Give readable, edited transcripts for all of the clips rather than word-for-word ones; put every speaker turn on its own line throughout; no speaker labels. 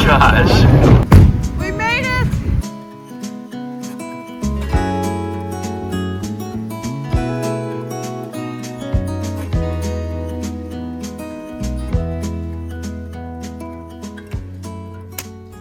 gosh.
We made it!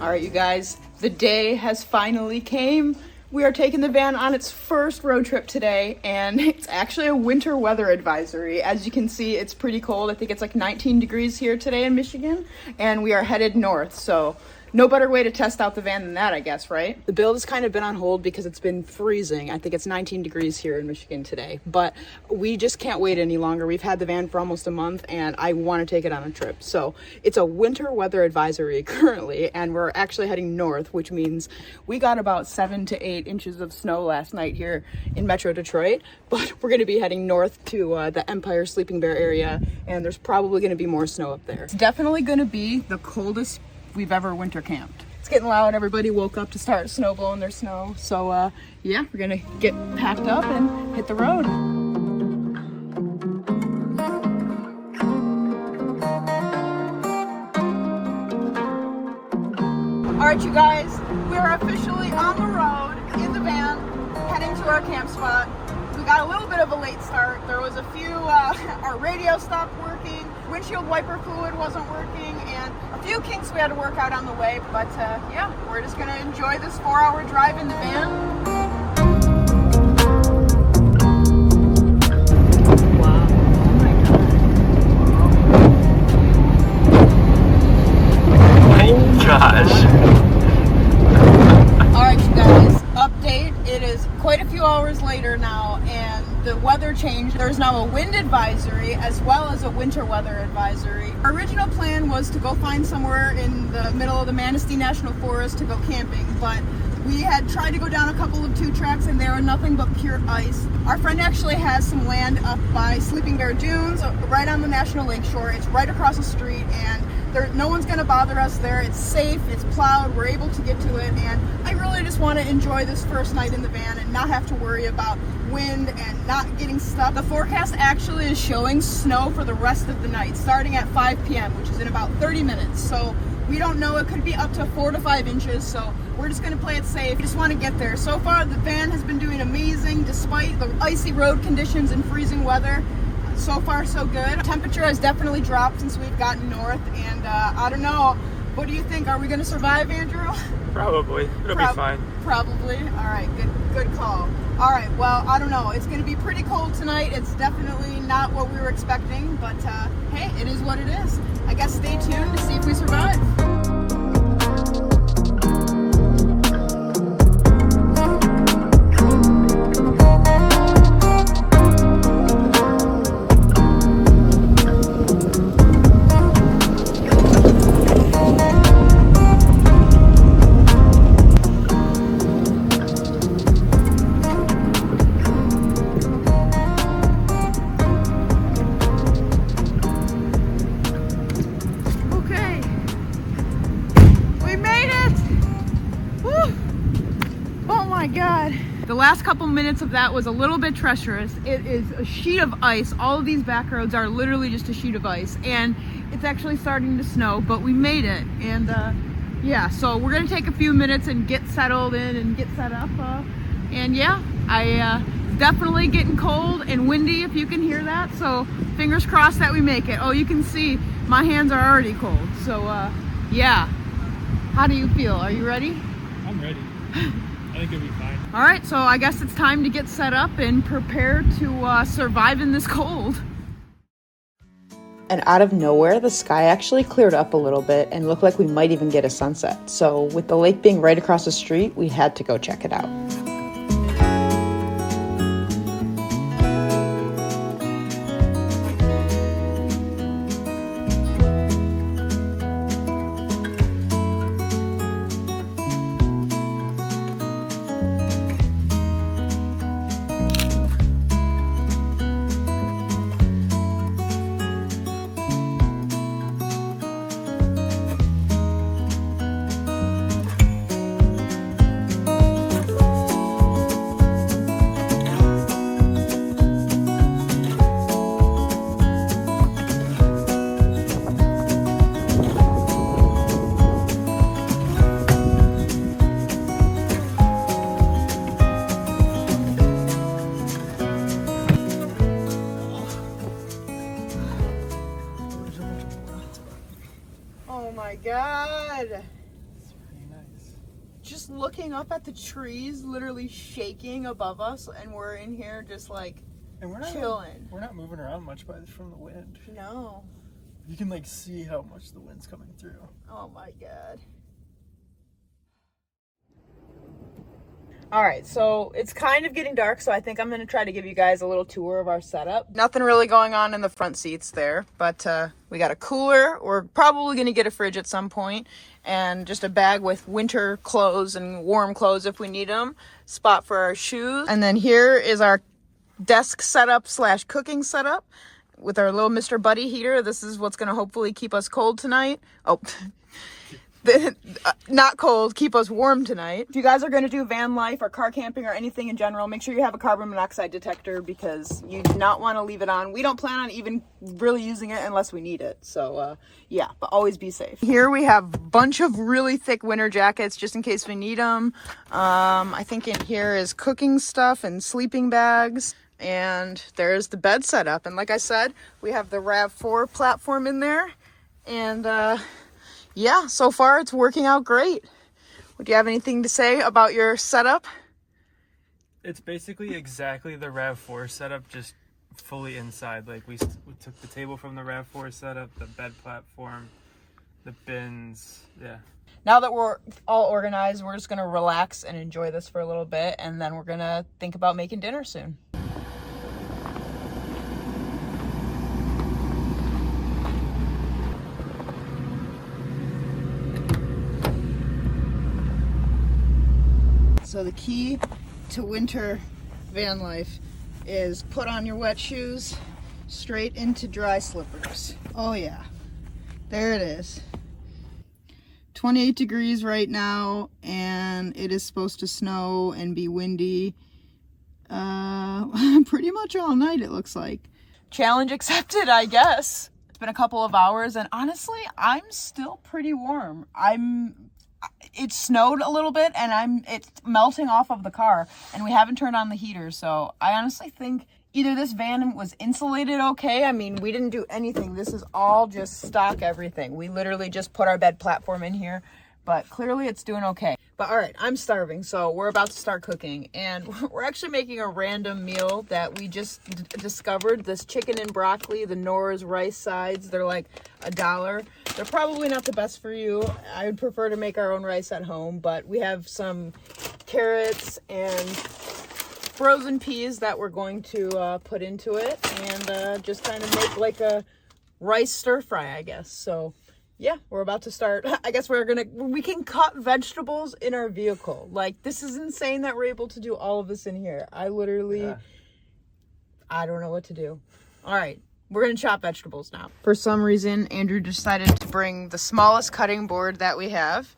All right, you guys, the day has finally came. We are taking the van on its first road trip today, and it's actually a winter weather advisory. As you can see, it's pretty cold. I think it's like 19 degrees here today in Michigan, and we are headed north, so no better way to test out the van than that, I guess, right? The build has kind of been on hold because it's been freezing. I think it's 19 degrees here in Michigan today, but we just can't wait any longer. We've had the van for almost a month, and I want to take it on a trip. So it's a winter weather advisory currently, and we're actually heading north, which means we got about 7 to 8 inches of snow last night here in Metro Detroit, but we're going to be heading north to the Empire Sleeping Bear area, and there's probably going to be more snow up there. It's definitely going to be the coldest we've ever winter camped. It's getting loud. Everybody woke up to start snow blowing their snow. So yeah, we're gonna get packed up and hit the road. All right, you guys, we are officially on the road in the van, heading to our camp spot. We got a little bit of a late start. There was a few, our radio stopped working, windshield wiper fluid wasn't working, and a few kinks we had to work out on the way. But yeah, we're just gonna enjoy this 4-hour drive in the van. Wow, oh
My gosh.
All right, you guys, update. It is quite a few hours later now, and the weather changed. There's now a wind advisory as well as a winter weather advisory. Our original plan was to go find somewhere in the middle of the Manistee National Forest to go camping, but we had tried to go down a couple of 2 tracks and there are nothing but pure ice. Our friend actually has some land up by Sleeping Bear Dunes, right on the National Lake Shore. It's right across the street, and no one's going to bother us there. It's safe, it's plowed, we're able to get to it, and I really just want to enjoy this first night in the van and not have to worry about wind and not getting stuck. The forecast actually is showing snow for the rest of the night, starting at 5 p.m., which is in about 30 minutes. So we don't know, it could be up to 4 to 5 inches, so we're just going to play it safe. We just want to get there. So far, the van has been doing amazing despite the icy road conditions and freezing weather. So far, so good. Temperature has definitely dropped since we've gotten north, and I don't know. What do you think? Are we going to survive, Andrew?
Probably. It'll be fine.
Probably. All right. Good call. All right. Well, I don't know. It's going to be pretty cold tonight. It's definitely not what we were expecting, but hey, it is what it is. I guess stay tuned to see if we survive. The last couple minutes of that was a little bit treacherous. It is a sheet of ice. All of these back roads are literally just a sheet of ice, and it's actually starting to snow, but we made it. And yeah, so we're gonna take a few minutes and get settled in and get set up. And yeah, definitely getting cold and windy, if you can hear that. So fingers crossed that we make it. Oh, you can see my hands are already cold. So yeah, how do you feel? Are you ready?
I'm ready. I think it'll be fine.
All right, so I guess it's time to get set up and prepare to survive in this cold.
And out of nowhere, the sky actually cleared up a little bit and looked like we might even get a sunset. So with the lake being right across the street, we had to go check it out.
my God.
It's pretty nice.
Just looking up at the trees, literally shaking above us, and we're in here just like
And we're not
chilling.
We're not moving around much from the wind.
No.
You can like see how much the wind's coming through.
Oh my God. All right, so it's kind of getting dark, so I think I'm going to try to give you guys a little tour of our setup. Nothing really going on in the front seats there, but we got a cooler. We're probably going to get a fridge at some point, and just a bag with winter clothes and warm clothes if we need them. Spot for our shoes. And then here is our desk setup slash cooking setup with our little Mr. Buddy heater. This is what's going to hopefully keep us cold tonight. Oh, not cold, keep us warm tonight. If you guys are going to do van life or car camping or anything in general, make sure you have a carbon monoxide detector because you do not want to leave it on. We don't plan on even really using it unless we need it. So yeah, but always be safe. Here we have a bunch of really thick winter jackets just in case we need them. I think in here is cooking stuff and sleeping bags. And there's the bed setup. And like I said, we have the RAV4 platform in there. And yeah, so far it's working out great. Would you have anything to say about your setup?
It's basically exactly the RAV4 setup, just fully inside. Like we took the table from the RAV4 setup, the bed platform, the bins, yeah.
Now that we're all organized, we're just gonna relax and enjoy this for a little bit, and then we're gonna think about making dinner soon. So the key to winter van life is put on your wet shoes straight into dry slippers. Oh yeah, there it is. 28 degrees right now, and it is supposed to snow and be windy pretty much all night, it looks like. Challenge accepted, I guess. It's been a couple of hours, and honestly, I'm still pretty warm. It snowed a little bit, and it's melting off of the car, and we haven't turned on the heater, so I honestly think either this van was insulated okay. I mean, we didn't do anything. This is all just stock everything. We literally just put our bed platform in here, but clearly it's doing okay. But all right, I'm starving, so we're about to start cooking, and we're actually making a random meal that we just discovered. This chicken and broccoli, the Nora's rice sides, they're like $1. They're probably not the best for you. I would prefer to make our own rice at home, but we have some carrots and frozen peas that we're going to put into it, and just kind of make like a rice stir fry, I guess. So yeah, we're about to start. I guess we can cut vegetables in our vehicle. Like, this is insane that we're able to do all of this in here. I literally, I don't know what to do. All right, we're going to chop vegetables now. For some reason, Andrew decided to bring the smallest cutting board that we have.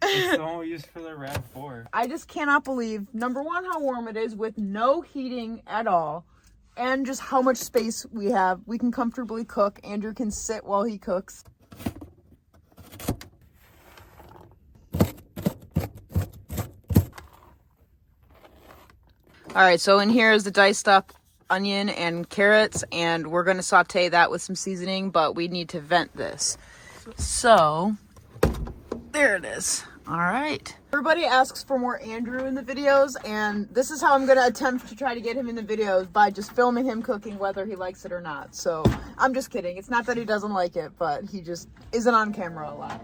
It's the one we used for the RAV4.
I just cannot believe, number one, how warm it is with no heating at all. And just how much space we have. We can comfortably cook. Andrew can sit while he cooks. All right, so in here is the diced up onion and carrots, and we're going to saute that with some seasoning, but we need to vent this. So there it is. All right. Everybody asks for more Andrew in the videos, and this is how I'm going to attempt to try to get him in the videos, by just filming him cooking whether he likes it or not. So I'm just kidding. It's not that he doesn't like it, but he just isn't on camera a lot.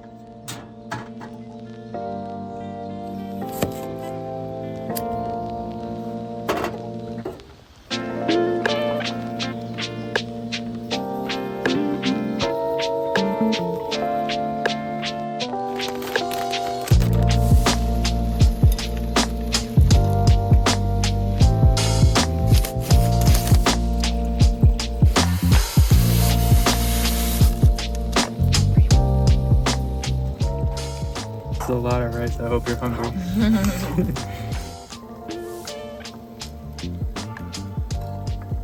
A lot of rice. I hope you're hungry.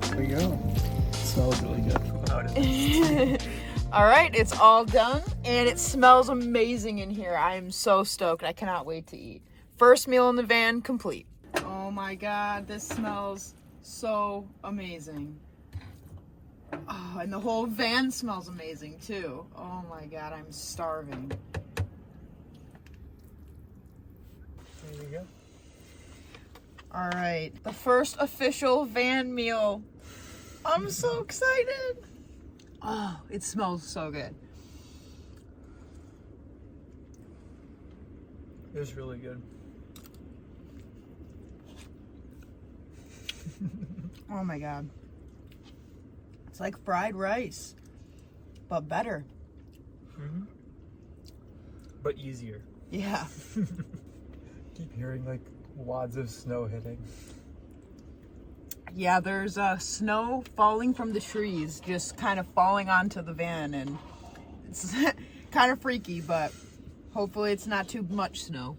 There we go. It smells really good.
All right, it's all done, and it smells amazing in here. I am so stoked. I cannot wait to eat. First meal in the van complete. Oh my God, this smells so amazing. Oh, and the whole van smells amazing too. Oh my God, I'm starving.
There you go.
All right, the first official van meal. I'm so excited. Oh, it smells so good.
It was really good.
Oh my God. It's like fried rice, but better.
Mm-hmm. But easier.
Yeah.
Keep hearing like wads of snow hitting.
Yeah, there's snow falling from the trees, just kind of falling onto the van, and it's kind of freaky, but hopefully it's not too much snow.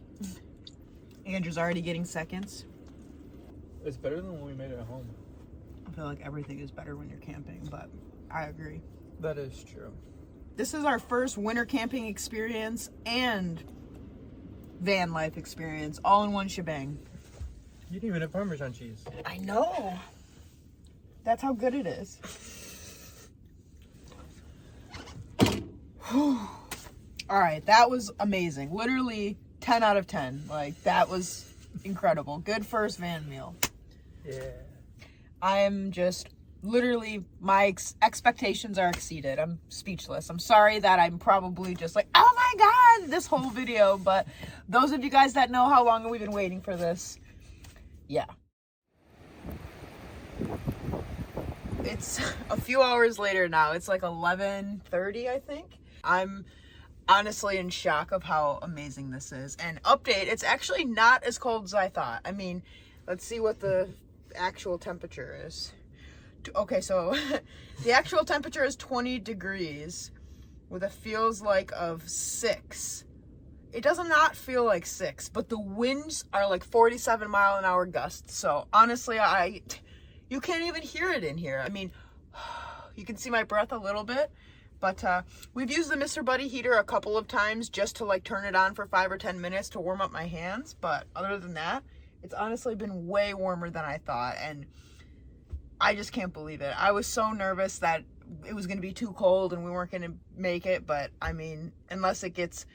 Andrew's already getting seconds.
It's better than when we made it at home.
I feel like everything is better when you're camping, but I agree.
That is true.
This is our first winter camping experience and van life experience, all in one shebang.
You didn't even have Parmesan cheese.
I know. That's how good it is. All right, that was amazing. Literally 10 out of 10. Like, that was incredible. Good first van meal.
Yeah.
I am just literally, my expectations are exceeded. I'm speechless. I'm sorry that I'm probably just like, oh my God, this whole video. But those of you guys that know how long we've been waiting for this, yeah. It's a few hours later now. It's like 11:30, I think. I'm honestly in shock of how amazing this is. And update, it's actually not as cold as I thought. I mean, let's see what the actual temperature is. Okay, so the actual temperature is 20 degrees with a feels like of 6. It does not feel like 6, but the winds are like 47-mile-an-hour gusts. So honestly, you can't even hear it in here. I mean, you can see my breath a little bit, but we've used the Mr. Buddy heater a couple of times just to like turn it on for 5 or 10 minutes to warm up my hands. But other than that, it's honestly been way warmer than I thought, and I just can't believe it. I was so nervous that it was going to be too cold and we weren't going to make it, but I mean, unless it gets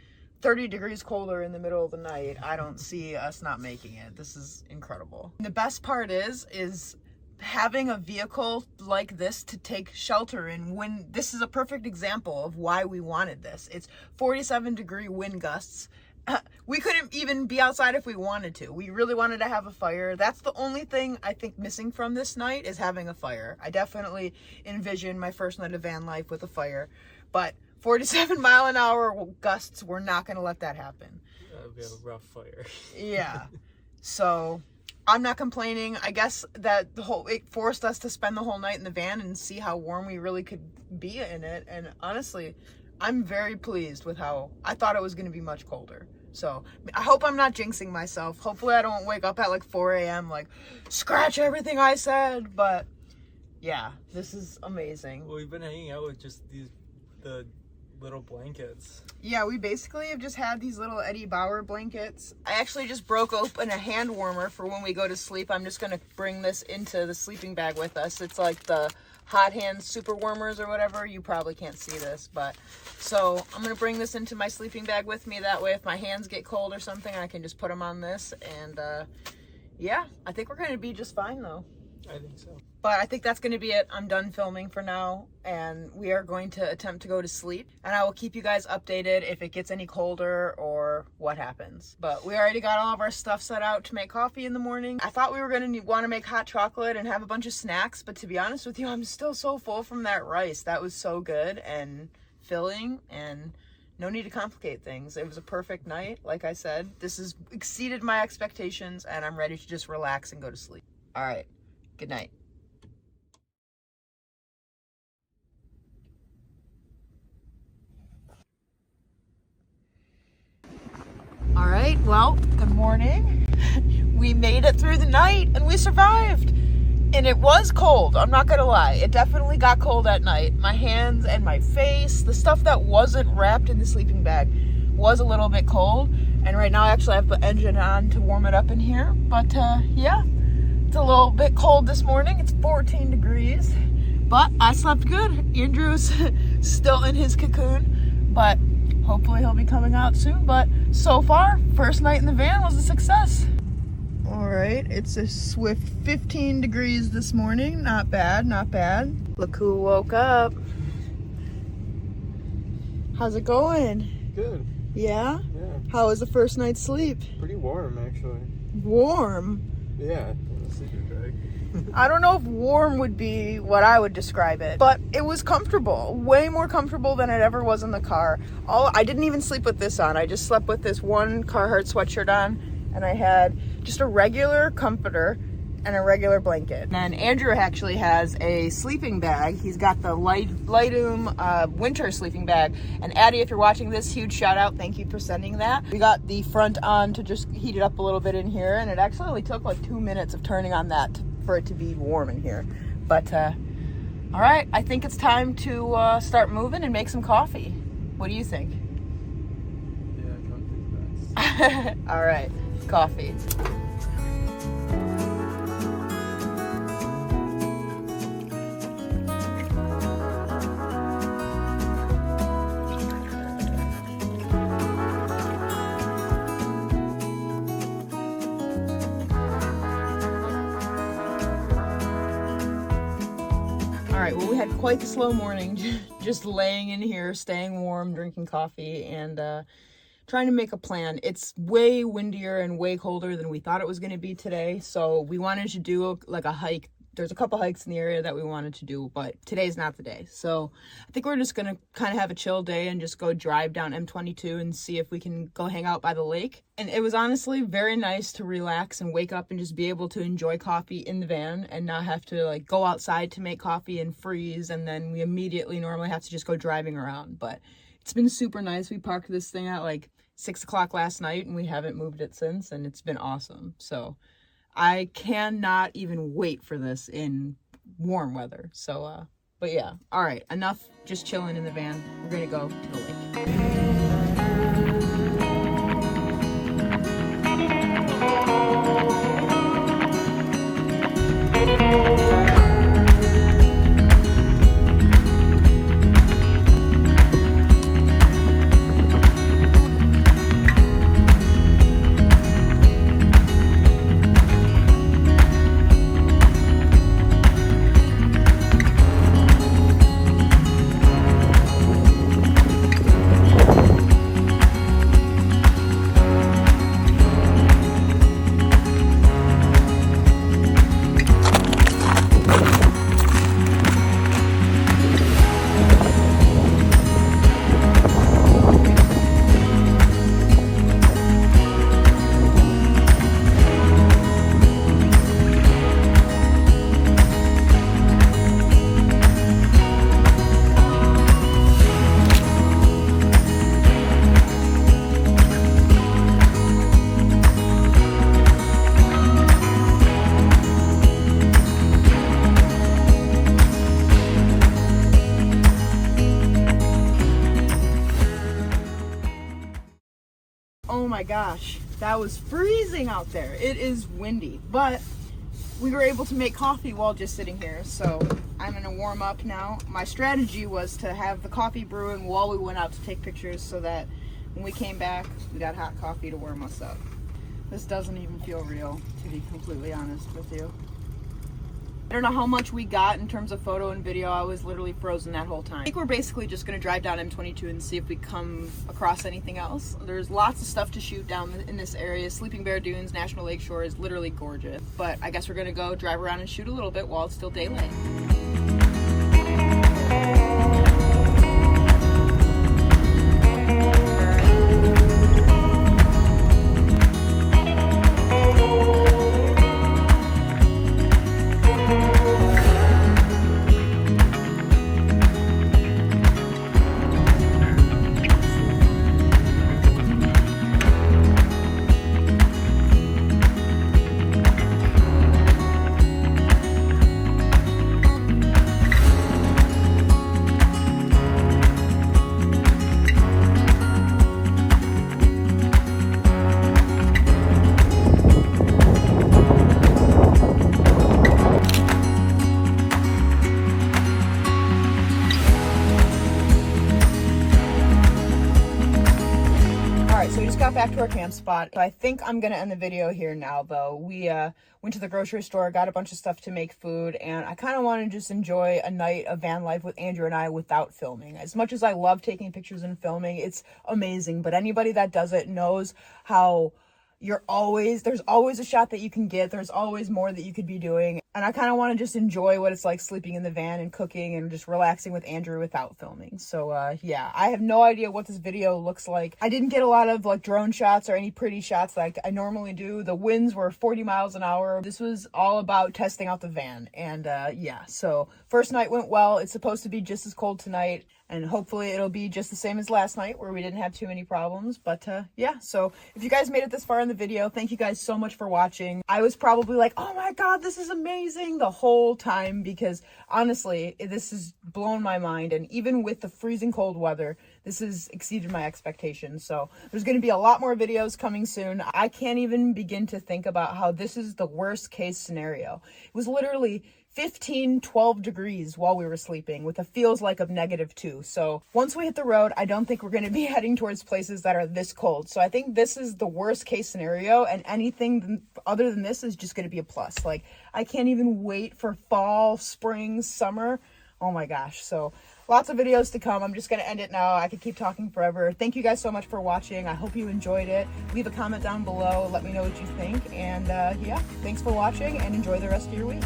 30 degrees colder in the middle of the night, I don't see us not making it. This is incredible. And the best part is having a vehicle like this to take shelter in when this is a perfect example of why we wanted this. It's 47-degree wind gusts. We couldn't even be outside if we wanted to. We really wanted to have a fire. That's the only thing I think missing from this night is having a fire. I definitely envisioned my first night of van life with a fire, but 47-mile-an-hour gusts, we're not going to let that happen.
We have a rough fire.
Yeah. So I'm not complaining. I guess that it forced us to spend the whole night in the van and see how warm we really could be in it. And honestly, I'm very pleased with how I thought it was going to be much colder. So I hope I'm not jinxing myself. Hopefully I don't wake up at like 4 a.m. like, scratch everything I said. But yeah, this is amazing.
Well, we've been hanging out with just the little blankets.
Yeah, we basically have just had these little Eddie Bauer blankets. I actually just broke open a hand warmer for when we go to sleep. I'm just going to bring this into the sleeping bag with us. It's like the Hot Hands Super Warmers or whatever. You probably can't see this, but so I'm going to bring this into my sleeping bag with me. That way if my hands get cold or something, I can just put them on this. And yeah, I think we're going to be just fine though.
I think so.
But I think that's going to be it. I'm done filming for now, and we are going to attempt to go to sleep. And I will keep you guys updated if it gets any colder or what happens. But we already got all of our stuff set out to make coffee in the morning. I thought we were going to want to make hot chocolate and have a bunch of snacks, but to be honest with you, I'm still so full from that rice. That was so good and filling, and no need to complicate things. It was a perfect night. Like I said, this has exceeded my expectations, and I'm ready to just relax and go to sleep. All right. Good night. All right, well, good morning. We made it through the night and we survived. And it was cold, I'm not gonna lie. It definitely got cold at night. My hands and my face, the stuff that wasn't wrapped in the sleeping bag was a little bit cold. And right now I actually have the engine on to warm it up in here. But yeah. It's a little bit cold this morning. It's 14 degrees, But I slept good. Andrew's still in his cocoon, but hopefully he'll be coming out soon. But so far, first night in the van was a success. All right, it's a swift 15 degrees this morning. Not bad, not bad. Look who woke up. How's it going?
Good.
Yeah?
Yeah.
How was the first night's sleep?
Pretty warm, actually.
Warm?
Yeah. In a sleeping bag.
I don't know if warm would be what I would describe it, but it was comfortable. Way more comfortable than it ever was in the car. I didn't even sleep with this on. I just slept with this one Carhartt sweatshirt on, and I had just a regular comforter and a regular blanket. And then Andrew actually has a sleeping bag. He's got the Lightum winter sleeping bag. And Addie, if you're watching this, huge shout out. Thank you for sending that. We got the front on to just heat it up a little bit in here, and it actually only took like 2 minutes of turning on that for it to be warm in here. But all right, I think it's time to start moving and make some coffee. What do you think?
Yeah, coffee's best.
All right, coffee. All right, well, we had quite the slow morning, just laying in here, staying warm, drinking coffee, and trying to make a plan. It's way windier and way colder than we thought it was going to be today, so we wanted to do like a hike. There's a couple hikes in the area that we wanted to do, but today's not the day. So I think we're just going to kind of have a chill day and just go drive down M22 and see if we can go hang out by the lake. And it was honestly very nice to relax and wake up and just be able to enjoy coffee in the van and not have to like go outside to make coffee and freeze. And then we immediately normally have to just go driving around. But it's been super nice. We parked this thing at like 6 o'clock last night and we haven't moved it since, and it's been awesome. So I cannot even wait for this in warm weather. So, but yeah. All right, enough just chilling in the van. We're gonna go to the lake. Oh my gosh, that was freezing out there. It is windy, but we were able to make coffee while just sitting here. So I'm gonna warm up now. My strategy was to have the coffee brewing while we went out to take pictures so that when we came back, we got hot coffee to warm us up. This doesn't even feel real, to be completely honest with you. I don't know how much we got in terms of photo and video. I was literally frozen that whole time. I think we're basically just going to drive down M22 and see if we come across anything else. There's lots of stuff to shoot down in this area. Sleeping Bear Dunes National Lakeshore is literally gorgeous. But I guess we're going to go drive around and shoot a little bit while it's still daylight. just got back to our camp spot. I think I'm gonna end the video here now though. We went to the grocery store, got a bunch of stuff to make food, and I kind of want to just enjoy a night of van life with Andrew and I without filming. As much as I love taking pictures and filming, it's amazing, but anybody that does it knows how there's always a shot that you can get. There's always more that you could be doing. And I kind of want to just enjoy what it's like sleeping in the van and cooking and just relaxing with Andrew without filming. So yeah, I have no idea what this video looks like. I didn't get a lot of like drone shots or any pretty shots like I normally do. The winds were 40 miles an hour. This was all about testing out the van. And yeah, so first night went well. It's supposed to be just as cold tonight. And hopefully it'll be just the same as last night where we didn't have too many problems. But yeah, so if you guys made it this far in the video, thank you guys so much for watching. I was probably like, oh my God, this is amazing the whole time because honestly, this has blown my mind. And even with the freezing cold weather, this has exceeded my expectations. So there's going to be a lot more videos coming soon. I can't even begin to think about how this is the worst case scenario. It was literally 12 degrees while we were sleeping with a feels like of -2. So once we hit the road, I don't think we're going to be heading towards places that are this cold. So I think this is the worst case scenario, and anything other than this is just going to be a plus. Like, I can't even wait for fall, spring, summer. Oh my gosh. So lots of videos to come. I'm just going to end it now. I could keep talking forever. Thank you guys so much for watching. I hope you enjoyed it. Leave a comment down below. Let me know what you think. And yeah, thanks for watching and enjoy the rest of your week.